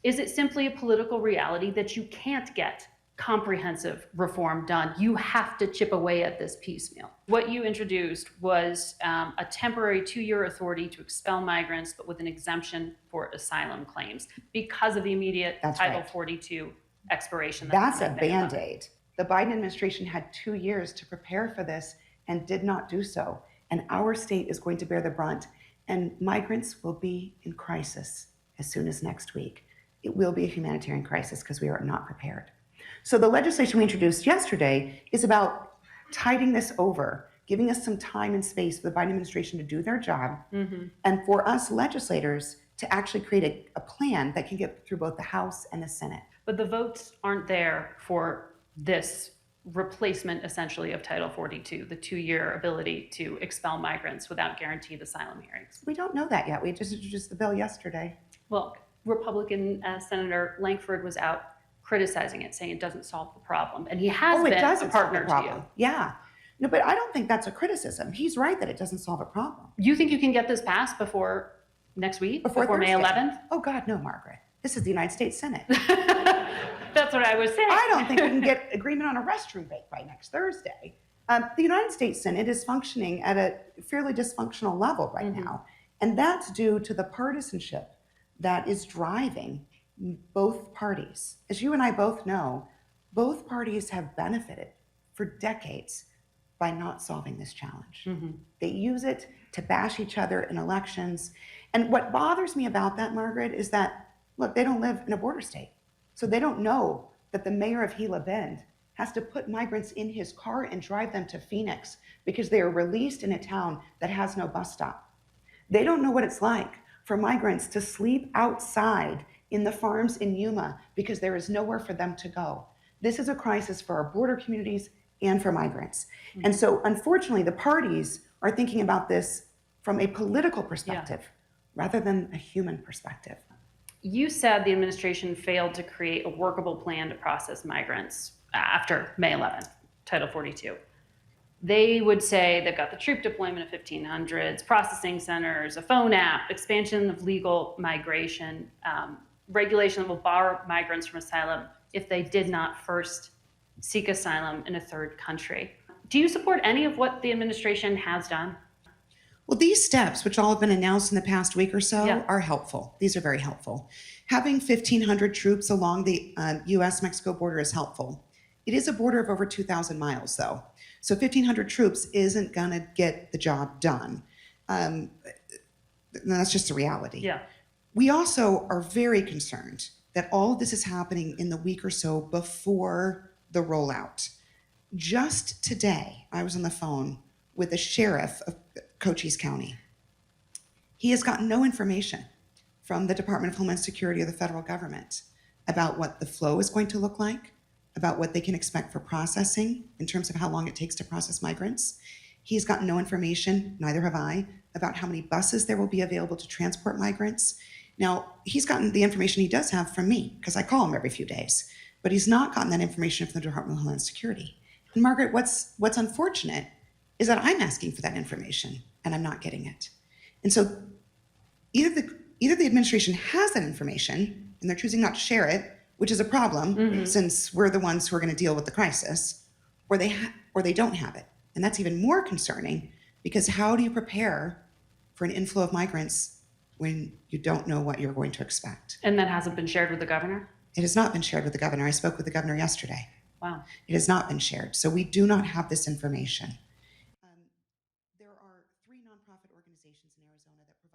Is it simply a political reality that you can't get comprehensive reform done? You have to chip away at this piecemeal. What you introduced was a temporary 2-year authority to expel migrants, but with an exemption for asylum claims because of the immediate That's Title right. 42 expiration. That's a Band-Aid. The Biden administration had 2 years to prepare for this and did not do so. And our state is going to bear the brunt. And migrants will be in crisis as soon as next week. It will be a humanitarian crisis because we are not prepared. So the legislation we introduced yesterday is about tiding this over, giving us some time and space for the Biden administration to do their job, and for us legislators to actually create a plan that can get through both the House and the Senate. But the votes aren't there for this replacement, essentially, of Title 42, the 2-year ability to expel migrants without guaranteed asylum hearings. We don't know that yet. We just introduced the bill yesterday. Well, Republican Senator Lankford was out criticizing it, saying it doesn't solve the problem. And he has been a partner to you. Yeah. No, but I don't think that's a criticism. He's right that it doesn't solve a problem. You think you can get this passed before next week? Before May 11th? Oh, God, no, Margaret. This is the United States Senate. That's what I was saying. I don't think we can get agreement on a restroom break by next Thursday. The United States Senate is functioning at a fairly dysfunctional level right now. And that's due to the partisanship that is driving both parties. As you and I both know, both parties have benefited for decades by not solving this challenge. They use it to bash each other in elections. And what bothers me about that, Margaret, is that, look, they don't live in a border state. So they don't know that the mayor of Gila Bend has to put migrants in his car and drive them to Phoenix because they are released in a town that has no bus stop. They don't know what it's like for migrants to sleep outside in the farms in Yuma because there is nowhere for them to go. This is a crisis for our border communities and for migrants. And so, unfortunately, the parties are thinking about this from a political perspective rather than a human perspective. You said the administration failed to create a workable plan to process migrants after May 11th, Title 42. They would say they've got the troop deployment of 1,500s, processing centers, a phone app, expansion of legal migration, regulation that will bar migrants from asylum if they did not first seek asylum in a third country. Do you support any of what the administration has done? Well, these steps, which all have been announced in the past week or so, are helpful. These are very helpful. Having 1,500 troops along the U.S.-Mexico border is helpful. It is a border of over 2,000 miles, though. So 1,500 troops isn't going to get the job done. That's just the reality. We also are very concerned that all of this is happening in the week or so before the rollout. Just today, I was on the phone with the sheriff of Cochise County. He has gotten no information from the Department of Homeland Security or the federal government about what the flow is going to look like, about what they can expect for processing in terms of how long it takes to process migrants. He's gotten no information, neither have I, about how many buses there will be available to transport migrants. Now, he's gotten the information he does have from me, because I call him every few days, but he's not gotten that information from the Department of Homeland Security. And Margaret, what's unfortunate is that I'm asking for that information and I'm not getting it. And so either the administration has that information and they're choosing not to share it, which is a problem since we're the ones who are going to deal with the crisis, or they don't have it. And that's even more concerning because how do you prepare for an inflow of migrants when you don't know what you're going to expect? And that hasn't been shared with the governor? It has not been shared with the governor. I spoke with the governor yesterday. Wow. It has not been shared. So we do not have this information. There are 3 nonprofit organizations in Arizona that provide